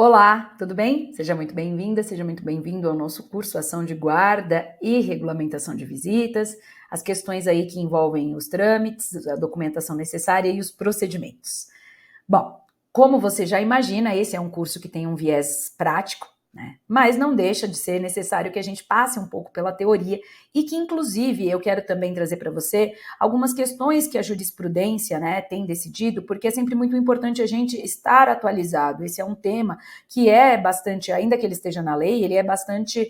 Olá, tudo bem? Seja muito bem-vinda, seja muito bem-vindo ao nosso curso Ação de Guarda e Regulamentação de Visitas, as questões aí que envolvem os trâmites, a documentação necessária e os procedimentos. Bom, como você já imagina, esse é um curso que tem um viés prático, né? Mas não deixa de ser necessário que a gente passe um pouco pela teoria e que, inclusive, eu quero também trazer para você algumas questões que a jurisprudência, né, tem decidido, porque é sempre muito importante a gente estar atualizado. Esse é um tema que é bastante, ainda que ele esteja na lei, ele é bastante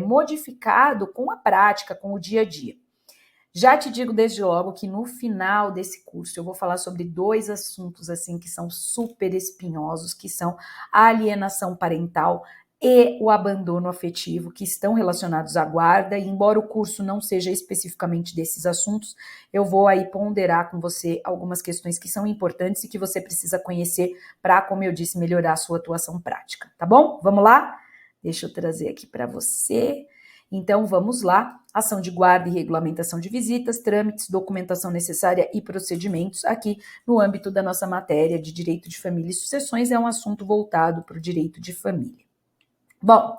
modificado com a prática, com o dia a dia. Já te digo desde logo que no final desse curso eu vou falar sobre dois assuntos assim que são super espinhosos, que são a alienação parental e o abandono afetivo, que estão relacionados à guarda, e embora o curso não seja especificamente desses assuntos, eu vou aí ponderar com você algumas questões que são importantes e que você precisa conhecer para, como eu disse, melhorar a sua atuação prática, tá bom? Vamos lá? Deixa eu trazer aqui para você. Então, vamos lá. Ação de guarda e regulamentação de visitas, trâmites, documentação necessária e procedimentos. Aqui, no âmbito da nossa matéria de direito de família e sucessões, é um assunto voltado para o direito de família. Bom,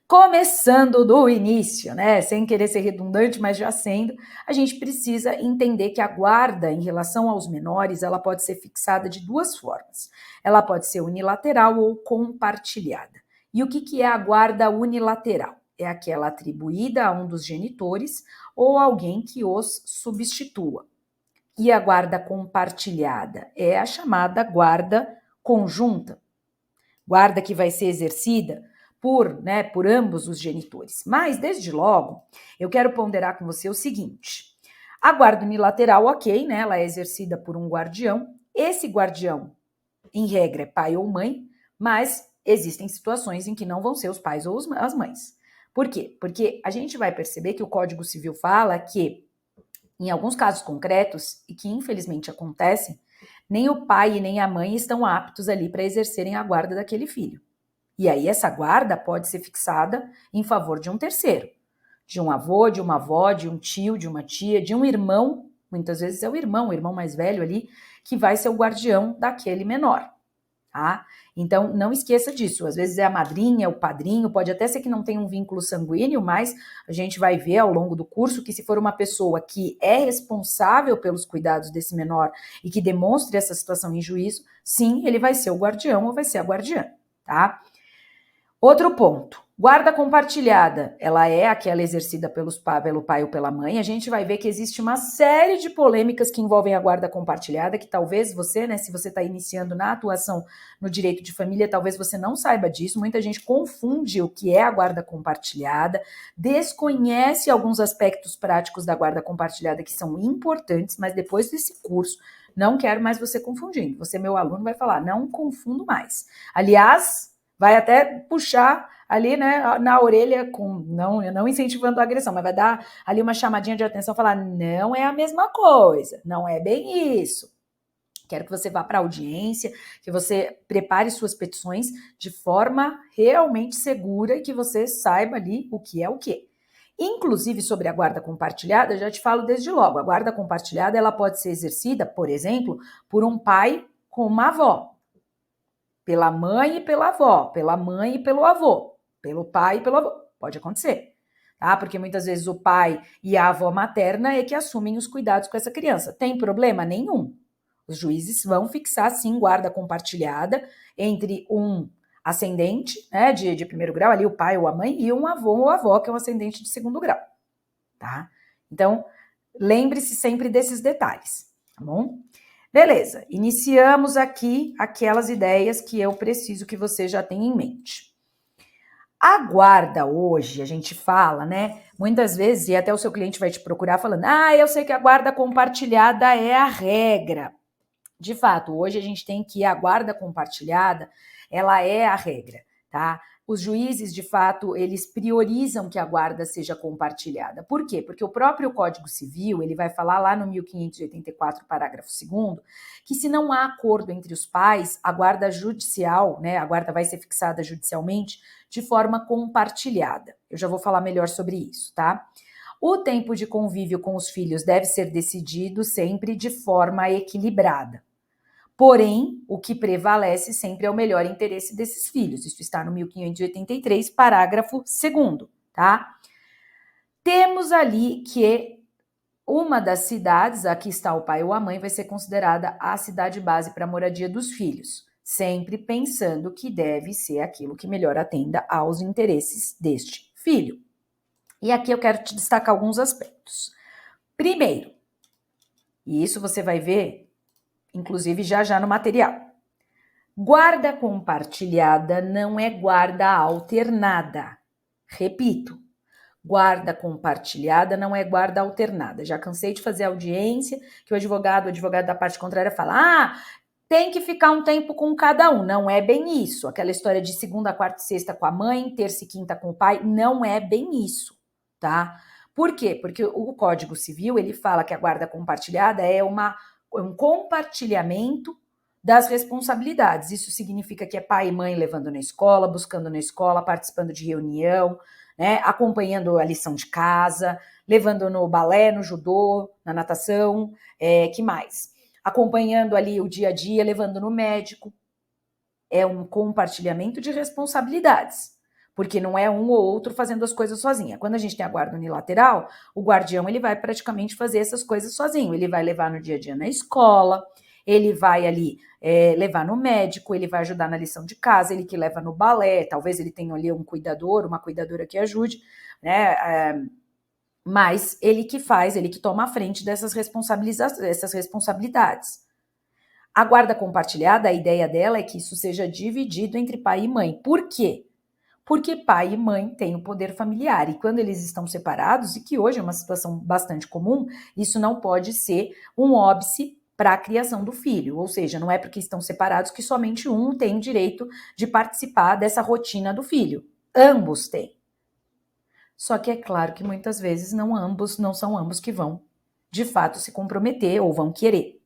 começando do início, né? Sem querer ser redundante, mas já sendo, a gente precisa entender que a guarda em relação aos menores, ela pode ser fixada de duas formas. Ela pode ser unilateral ou compartilhada. E o que é a guarda unilateral? É aquela atribuída a um dos genitores ou alguém que os substitua. E a guarda compartilhada é a chamada guarda conjunta, guarda que vai ser exercida por ambos os genitores. Mas, desde logo, eu quero ponderar com você o seguinte: a guarda unilateral, ok, né, ela é exercida por um guardião. Esse guardião, em regra, é pai ou mãe, mas existem situações em que não vão ser os pais ou as mães. Por quê? Porque a gente vai perceber que o Código Civil fala que, em alguns casos concretos, e que infelizmente acontecem, nem o pai e nem a mãe estão aptos ali para exercerem a guarda daquele filho. E aí essa guarda pode ser fixada em favor de um terceiro, de um avô, de uma avó, de um tio, de uma tia, de um irmão, muitas vezes é o irmão mais velho ali, que vai ser o guardião daquele menor. Tá? Então, não esqueça disso. Às vezes é a madrinha, o padrinho, pode até ser que não tenha um vínculo sanguíneo, mas a gente vai ver ao longo do curso que se for uma pessoa que é responsável pelos cuidados desse menor e que demonstre essa situação em juízo, sim, ele vai ser o guardião ou vai ser a guardiã, tá? Outro ponto, guarda compartilhada, ela é aquela exercida pelo pai ou pela mãe. A gente vai ver que existe uma série de polêmicas que envolvem a guarda compartilhada, que talvez você, né, se você está iniciando na atuação no direito de família, talvez você não saiba disso. Muita gente confunde o que é a guarda compartilhada, desconhece alguns aspectos práticos da guarda compartilhada que são importantes, mas depois desse curso, não quero mais você confundindo. Você, meu aluno, vai falar, não confundo mais. Aliás, vai até puxar ali, né, na orelha, não incentivando a agressão, mas vai dar ali uma chamadinha de atenção, falar, não é a mesma coisa, não é bem isso. Quero que você vá para a audiência, que você prepare suas petições de forma realmente segura e que você saiba ali o que é o quê. Inclusive, sobre a guarda compartilhada, já te falo desde logo, a guarda compartilhada ela pode ser exercida, por exemplo, por um pai com uma avó, pela mãe e pela avó, pela mãe e pelo avô, pelo pai e pelo avô. Pode acontecer, tá? Porque muitas vezes o pai e a avó materna é que assumem os cuidados com essa criança. Tem problema nenhum. Os juízes vão fixar, sim, guarda compartilhada entre um ascendente, né, de primeiro grau, ali o pai ou a mãe, e um avô ou avó, que é um ascendente de segundo grau, tá? Então, lembre-se sempre desses detalhes, tá bom? Beleza, iniciamos aqui aquelas ideias que eu preciso que você já tenha em mente. A guarda hoje, a gente fala, né? Muitas vezes, e até o seu cliente vai te procurar falando, eu sei que a guarda compartilhada é a regra. De fato, hoje a gente tem que a guarda compartilhada, ela é a regra, tá? Os juízes, de fato, eles priorizam que a guarda seja compartilhada. Por quê? Porque o próprio Código Civil, ele vai falar lá no 1584, parágrafo 2º, que se não há acordo entre os pais, a guarda judicial, né, a guarda vai ser fixada judicialmente de forma compartilhada. Eu já vou falar melhor sobre isso, tá? O tempo de convívio com os filhos deve ser decidido sempre de forma equilibrada. Porém, o que prevalece sempre é o melhor interesse desses filhos. Isso está no 1583, parágrafo 2º, tá? Temos ali que uma das cidades, aqui está o pai ou a mãe, vai ser considerada a cidade base para a moradia dos filhos, sempre pensando que deve ser aquilo que melhor atenda aos interesses deste filho. E aqui eu quero te destacar alguns aspectos. Primeiro, e isso você vai ver, inclusive já no material, guarda compartilhada não é guarda alternada. Repito, guarda compartilhada não é guarda alternada. Já cansei de fazer audiência que o advogado da parte contrária fala, tem que ficar um tempo com cada um. Não é bem isso. Aquela história de segunda, quarta e sexta com a mãe, terça e quinta com o pai, não é bem isso, tá? Por quê? Porque o Código Civil, ele fala que a guarda compartilhada é um compartilhamento das responsabilidades. Isso significa que é pai e mãe levando na escola, buscando na escola, participando de reunião, né, acompanhando a lição de casa, levando no balé, no judô, na natação, que mais? Acompanhando ali o dia a dia, levando no médico. É um compartilhamento de responsabilidades, porque não é um ou outro fazendo as coisas sozinha. Quando a gente tem a guarda unilateral, o guardião ele vai praticamente fazer essas coisas sozinho. Ele vai levar no dia a dia na escola, ele vai ali levar no médico, ele vai ajudar na lição de casa, ele que leva no balé, talvez ele tenha ali um cuidador, uma cuidadora que ajude, né? Mas ele que faz, ele que toma a frente dessas responsabilidades. A guarda compartilhada, a ideia dela é que isso seja dividido entre pai e mãe. Por quê? Porque pai e mãe têm o poder familiar e quando eles estão separados, e que hoje é uma situação bastante comum, isso não pode ser um óbice para a criação do filho, ou seja, não é porque estão separados que somente um tem direito de participar dessa rotina do filho. Ambos têm. Só que é claro que muitas vezes não são ambos que vão, de fato, se comprometer ou vão querer.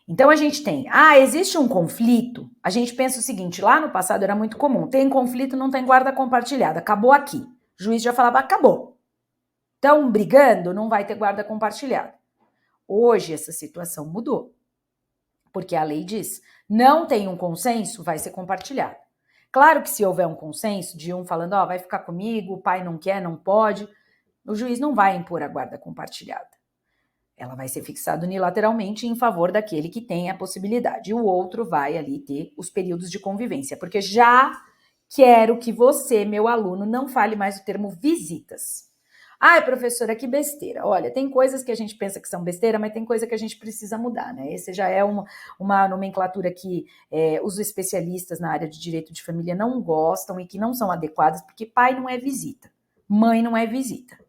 Então a gente tem, existe um conflito, a gente pensa o seguinte, lá no passado era muito comum, tem conflito, não tem guarda compartilhada, acabou aqui. O juiz já falava, acabou. Estão brigando, não vai ter guarda compartilhada. Hoje essa situação mudou, porque a lei diz, não tem um consenso, vai ser compartilhado. Claro que se houver um consenso de um falando, vai ficar comigo, o pai não quer, não pode, o juiz não vai impor a guarda compartilhada. Ela vai ser fixada unilateralmente em favor daquele que tem a possibilidade. E o outro vai ali ter os períodos de convivência. Porque já quero que você, meu aluno, não fale mais o termo visitas. Professora, que besteira. Olha, tem coisas que a gente pensa que são besteira, mas tem coisa que a gente precisa mudar, né? Esse já é uma nomenclatura que os especialistas na área de direito de família não gostam e que não são adequadas, porque pai não é visita, mãe não é visita.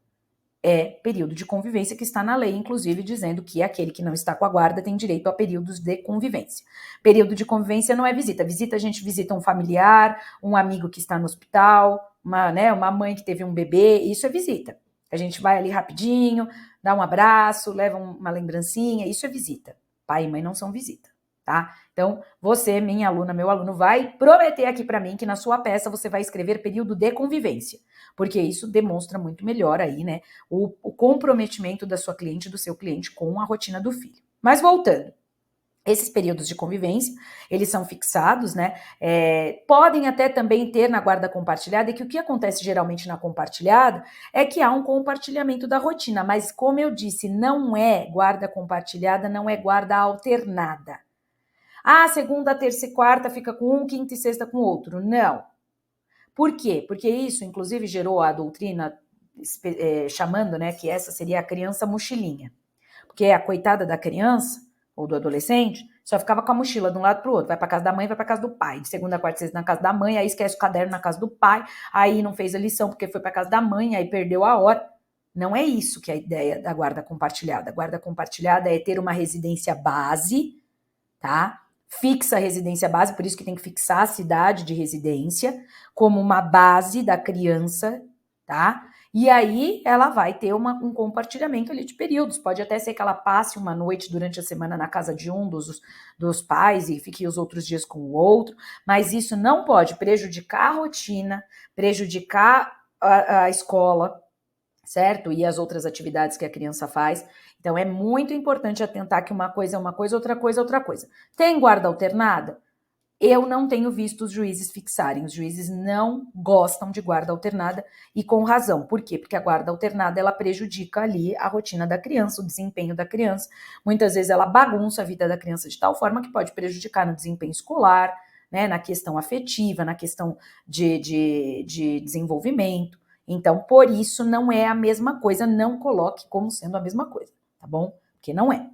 É período de convivência que está na lei, inclusive dizendo que aquele que não está com a guarda tem direito a períodos de convivência. Período de convivência não é visita. Visita, a gente visita um familiar, um amigo que está no hospital, uma mãe que teve um bebê, isso é visita. A gente vai ali rapidinho, dá um abraço, leva uma lembrancinha, isso é visita. Pai e mãe não são visita, tá? Então, você, minha aluna, meu aluno, vai prometer aqui para mim que na sua peça você vai escrever período de convivência, porque isso demonstra muito melhor aí, né, o comprometimento da sua cliente, do seu cliente com a rotina do filho. Mas voltando, esses períodos de convivência, eles são fixados, né, podem até também ter na guarda compartilhada, e que o que acontece geralmente na compartilhada é que há um compartilhamento da rotina, mas como eu disse, não é guarda compartilhada, não é guarda alternada. Segunda, terça e quarta fica com um, quinta e sexta com outro. Não. Por quê? Porque isso, inclusive, gerou a doutrina chamando, né, que essa seria a criança mochilinha. Porque a coitada da criança, ou do adolescente, só ficava com a mochila de um lado para o outro. Vai para casa da mãe, vai para casa do pai. De segunda, quarta e sexta na casa da mãe, aí esquece o caderno na casa do pai, aí não fez a lição porque foi para casa da mãe, aí perdeu a hora. Não é isso que é a ideia da guarda compartilhada. A guarda compartilhada é ter uma residência base, tá? Fixa a residência base, por isso que tem que fixar a cidade de residência como uma base da criança, tá? E aí ela vai ter um compartilhamento ali de períodos. Pode até ser que ela passe uma noite durante a semana na casa de um dos pais e fique os outros dias com o outro, mas isso não pode prejudicar a rotina, prejudicar a escola, certo? E as outras atividades que a criança faz. Então, é muito importante atentar que uma coisa é uma coisa, outra coisa é outra coisa. Tem guarda alternada? Eu não tenho visto os juízes fixarem. Os juízes não gostam de guarda alternada e com razão. Por quê? Porque a guarda alternada, ela prejudica ali a rotina da criança, o desempenho da criança. Muitas vezes ela bagunça a vida da criança de tal forma que pode prejudicar no desempenho escolar, né, na questão afetiva, na questão de desenvolvimento. Então, por isso, não é a mesma coisa, não coloque como sendo a mesma coisa, tá bom? Porque não é.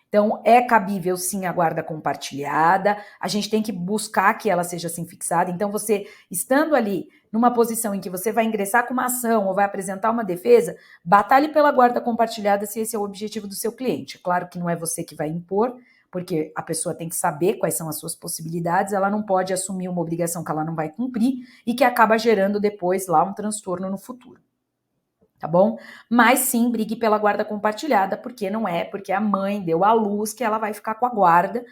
Então, é cabível sim a guarda compartilhada, a gente tem que buscar que ela seja assim fixada. Então, você estando ali numa posição em que você vai ingressar com uma ação ou vai apresentar uma defesa, batalhe pela guarda compartilhada se esse é o objetivo do seu cliente. Claro que não é você que vai impor, porque a pessoa tem que saber quais são as suas possibilidades, ela não pode assumir uma obrigação que ela não vai cumprir e que acaba gerando depois lá um transtorno no futuro. Tá bom? Mas sim, brigue pela guarda compartilhada, porque não é porque a mãe deu à luz que ela vai ficar com a guarda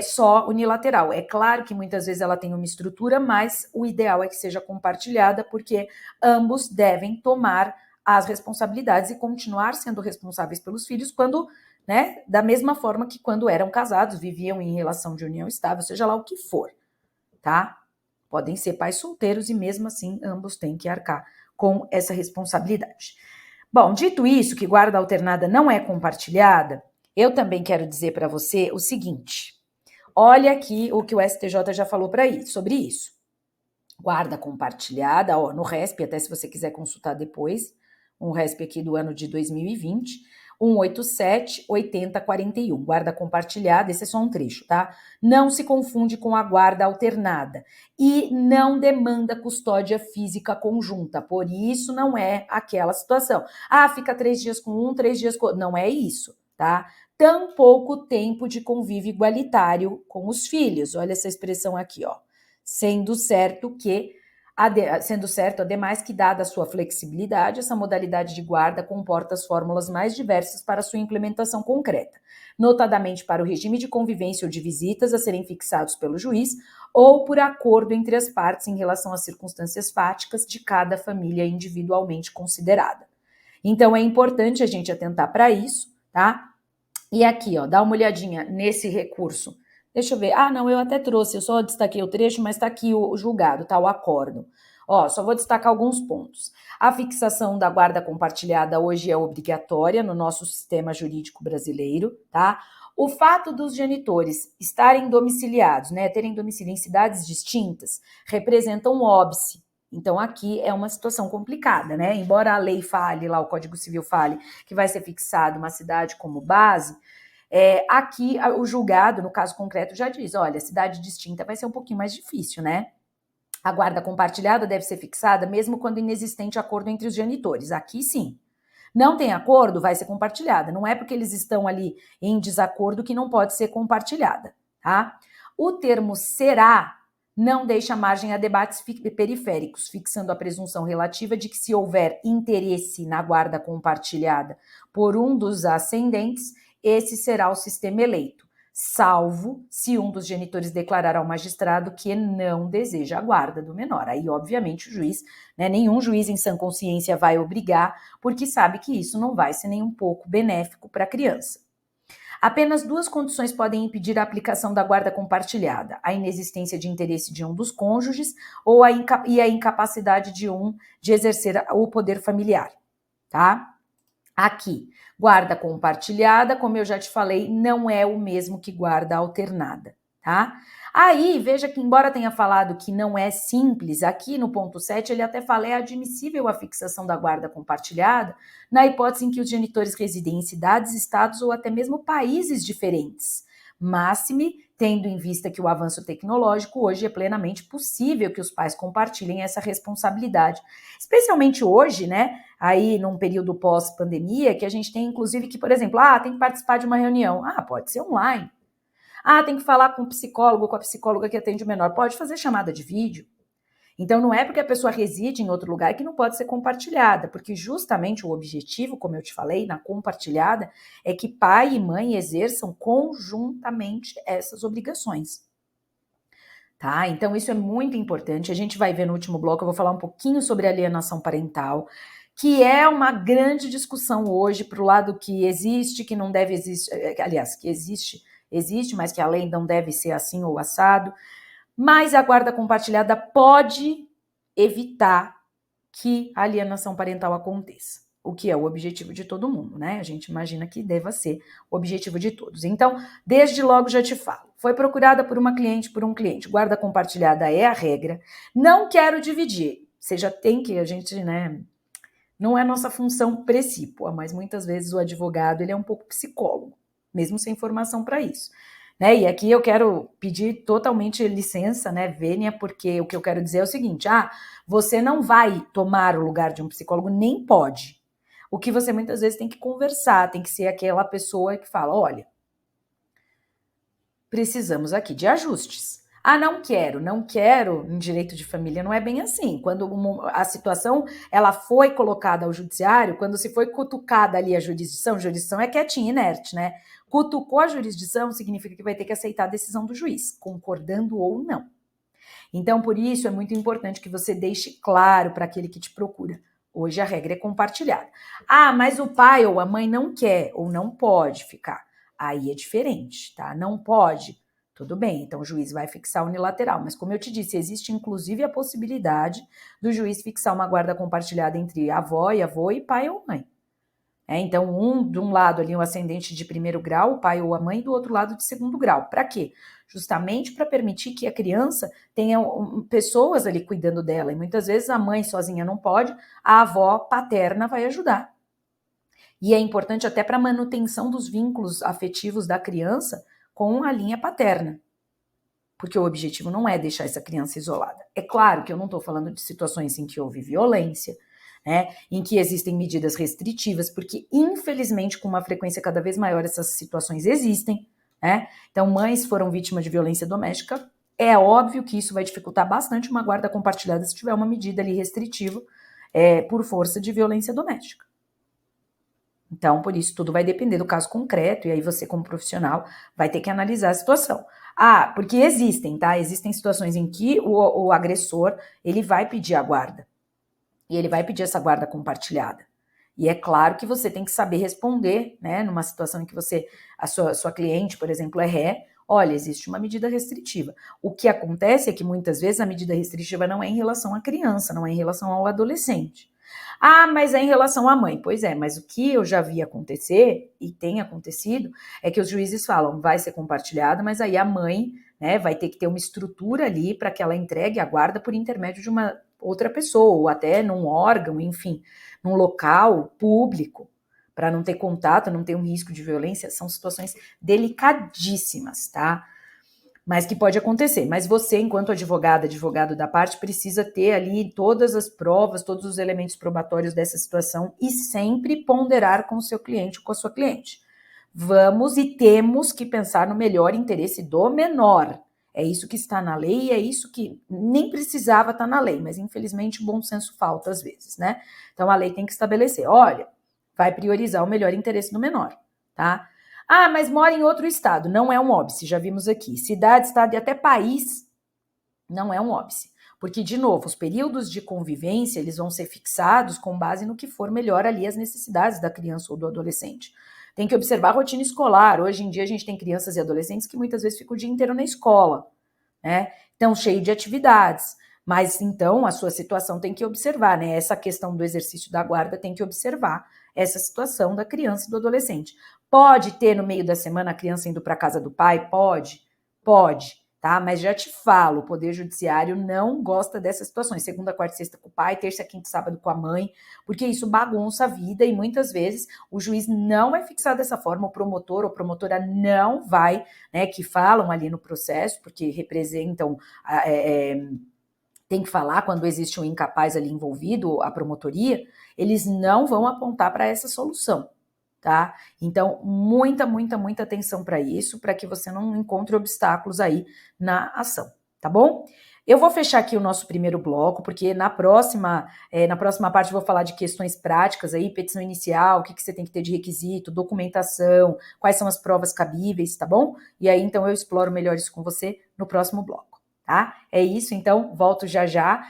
só unilateral. É claro que muitas vezes ela tem uma estrutura, mas o ideal é que seja compartilhada, porque ambos devem tomar as responsabilidades e continuar sendo responsáveis pelos filhos quando, né, da mesma forma que quando eram casados, viviam em relação de união estável, seja lá o que for, tá? Podem ser pais solteiros e mesmo assim ambos têm que arcar com essa responsabilidade. Bom, dito isso, que guarda alternada não é compartilhada, eu também quero dizer para você o seguinte: olha aqui o que o STJ já falou sobre isso. Guarda compartilhada, ó, no RESP, até se você quiser consultar depois, um RESP aqui do ano de 2020, 187-8041, guarda compartilhada, esse é só um trecho, tá? Não se confunde com a guarda alternada e não demanda custódia física conjunta, por isso não é aquela situação. Ah, fica 3 dias com um, 3 dias com outro. Não é isso, tá? Tampouco tempo de convívio igualitário com os filhos, olha essa expressão aqui, ó. Sendo certo, ademais, que dada a sua flexibilidade, essa modalidade de guarda comporta as fórmulas mais diversas para sua implementação concreta, notadamente para o regime de convivência ou de visitas a serem fixados pelo juiz ou por acordo entre as partes em relação às circunstâncias fáticas de cada família individualmente considerada. Então, é importante a gente atentar para isso, tá? E aqui, ó, dá uma olhadinha nesse recurso. Deixa eu ver. Ah, não, eu até trouxe, eu só destaquei o trecho, mas tá aqui o julgado, tá? O acordo. Ó, só vou destacar alguns pontos. A fixação da guarda compartilhada hoje é obrigatória no nosso sistema jurídico brasileiro, tá? O fato dos genitores estarem domiciliados, né, terem domicílio em cidades distintas, representa um óbice. Então, aqui é uma situação complicada, né? Embora a lei fale, lá o Código Civil fale, que vai ser fixado uma cidade como base, aqui o julgado, no caso concreto, já diz, olha, cidade distinta vai ser um pouquinho mais difícil, né? A guarda compartilhada deve ser fixada mesmo quando inexistente acordo entre os genitores. Aqui sim. Não tem acordo, vai ser compartilhada. Não é porque eles estão ali em desacordo que não pode ser compartilhada, tá? O termo será não deixa margem a debates periféricos, fixando a presunção relativa de que se houver interesse na guarda compartilhada por um dos ascendentes, esse será o sistema eleito, salvo se um dos genitores declarar ao magistrado que não deseja a guarda do menor. Aí, obviamente, o juiz, né, nenhum juiz em sã consciência vai obrigar, porque sabe que isso não vai ser nem um pouco benéfico para a criança. Apenas 2 condições podem impedir a aplicação da guarda compartilhada: a inexistência de interesse de um dos cônjuges ou a incapacidade de um de exercer o poder familiar, tá? Aqui, guarda compartilhada, como eu já te falei, não é o mesmo que guarda alternada, tá? Aí, veja que embora tenha falado que não é simples, aqui no ponto 7 ele até fala é admissível a fixação da guarda compartilhada na hipótese em que os genitores residem em cidades, estados ou até mesmo países diferentes. Máxime, tendo em vista que o avanço tecnológico hoje é plenamente possível que os pais compartilhem essa responsabilidade. Especialmente hoje, né, aí num período pós-pandemia, que a gente tem inclusive que, por exemplo, tem que participar de uma reunião. Pode ser online. Tem que falar com o psicólogo, com a psicóloga que atende o menor. Pode fazer chamada de vídeo. Então, não é porque a pessoa reside em outro lugar que não pode ser compartilhada, porque justamente o objetivo, como eu te falei, na compartilhada, é que pai e mãe exerçam conjuntamente essas obrigações. Tá? Então, isso é muito importante. A gente vai ver no último bloco, eu vou falar um pouquinho sobre alienação parental, que é uma grande discussão hoje para o lado que existe, que não deve existir, aliás, que existe, mas que a lei não deve ser assim ou assado, mas a guarda compartilhada pode evitar que a alienação parental aconteça, o que é o objetivo de todo mundo, né? A gente imagina que deva ser o objetivo de todos. Então, desde logo já te falo, foi procurada por uma cliente, por um cliente, guarda compartilhada é a regra, não quero dividir, você já tem que, a gente, né, não é nossa função precípua, mas muitas vezes o advogado, ele é um pouco psicólogo, mesmo sem formação para isso. Né? E aqui eu quero pedir totalmente licença, né, Vênia, porque o que eu quero dizer é o seguinte, você não vai tomar o lugar de um psicólogo, nem pode. O que você muitas vezes tem que conversar, tem que ser aquela pessoa que fala, olha, precisamos aqui de ajustes. Não quero, em direito de família não é bem assim. Quando a situação ela foi colocada ao judiciário, quando se foi cutucada ali a jurisdição é quietinha, inerte, né? Cutucou a jurisdição significa que vai ter que aceitar a decisão do juiz, concordando ou não. Então, por isso, é muito importante que você deixe claro para aquele que te procura. Hoje a regra é compartilhada. Mas o pai ou a mãe não quer ou não pode ficar. Aí é diferente, tá? Não pode. Tudo bem, então o juiz vai fixar unilateral. Mas como eu te disse, existe inclusive a possibilidade do juiz fixar uma guarda compartilhada entre avó e avô e pai ou mãe. Então, de um lado ali, um ascendente de primeiro grau, o pai ou a mãe, do outro lado de segundo grau. Para quê? Justamente para permitir que a criança tenha pessoas ali cuidando dela. E muitas vezes a mãe sozinha não pode, a avó paterna vai ajudar. E é importante até para a manutenção dos vínculos afetivos da criança com a linha paterna. Porque o objetivo não é deixar essa criança isolada. É claro que eu não estou falando de situações em que houve violência, né, em que existem medidas restritivas, porque infelizmente com uma frequência cada vez maior essas situações existem, né? Então mães foram vítimas de violência doméstica, é óbvio que isso vai dificultar bastante uma guarda compartilhada se tiver uma medida ali restritiva por força de violência doméstica. Então, por isso, tudo vai depender do caso concreto, e aí você, como profissional, vai ter que analisar a situação. Porque existem, tá? Existem situações em que o agressor, ele vai pedir a guarda. E ele vai pedir essa guarda compartilhada. E é claro que você tem que saber responder, né? Numa situação em que a sua cliente, por exemplo, é ré, olha, existe uma medida restritiva. O que acontece é que muitas vezes a medida restritiva não é em relação à criança, não é em relação ao adolescente. Mas é em relação à mãe. Pois é, mas o que eu já vi acontecer, e tem acontecido, é que os juízes falam, vai ser compartilhada, mas aí a mãe, né, vai ter que ter uma estrutura ali para que ela entregue a guarda por intermédio de uma outra pessoa, ou até num órgão, enfim, num local público, para não ter contato, não ter um risco de violência. São situações delicadíssimas, tá? Mas que pode acontecer. Mas você, enquanto advogado da parte, precisa ter ali todas as provas, todos os elementos probatórios dessa situação e sempre ponderar com o seu cliente, com a sua cliente. Vamos e temos que pensar no melhor interesse do menor. É isso que está na lei e é isso que nem precisava estar na lei, mas infelizmente o bom senso falta às vezes, né? Então a lei tem que estabelecer, olha, vai priorizar o melhor interesse do menor, tá? Mas mora em outro estado, não é um óbice, já vimos aqui. Cidade, estado e até país não é um óbice. Porque, de novo, os períodos de convivência, eles vão ser fixados com base no que for melhor ali as necessidades da criança ou do adolescente. Tem que observar a rotina escolar. Hoje em dia a gente tem crianças e adolescentes que muitas vezes ficam o dia inteiro na escola, né? Então, cheio de atividades. Mas, então, a sua situação tem que observar, né? Essa questão do exercício da guarda tem que observar essa situação da criança e do adolescente. Pode ter no meio da semana a criança indo para a casa do pai? Pode, tá? Mas já te falo, o Poder Judiciário não gosta dessas situações. Segunda, quarta e sexta com o pai, terça, quinta e sábado com a mãe, porque isso bagunça a vida e muitas vezes o juiz não vai fixar dessa forma, o promotor ou promotora não vai, né, que falam ali no processo, porque representam... tem que falar quando existe um incapaz ali envolvido, a promotoria, eles não vão apontar para essa solução, tá? Então, muita atenção para isso, para que você não encontre obstáculos aí na ação, tá bom? Eu vou fechar aqui o nosso primeiro bloco, porque na próxima parte eu vou falar de questões práticas aí, petição inicial, o que você tem que ter de requisito, documentação, quais são as provas cabíveis, tá bom? E aí, então, eu exploro melhor isso com você no próximo bloco. tá? É isso, então, volto já,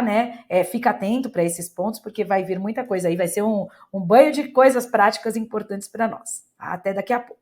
né, fica atento para esses pontos, porque vai vir muita coisa aí, vai ser um banho de coisas práticas importantes para nós. Tá? Até daqui a pouco.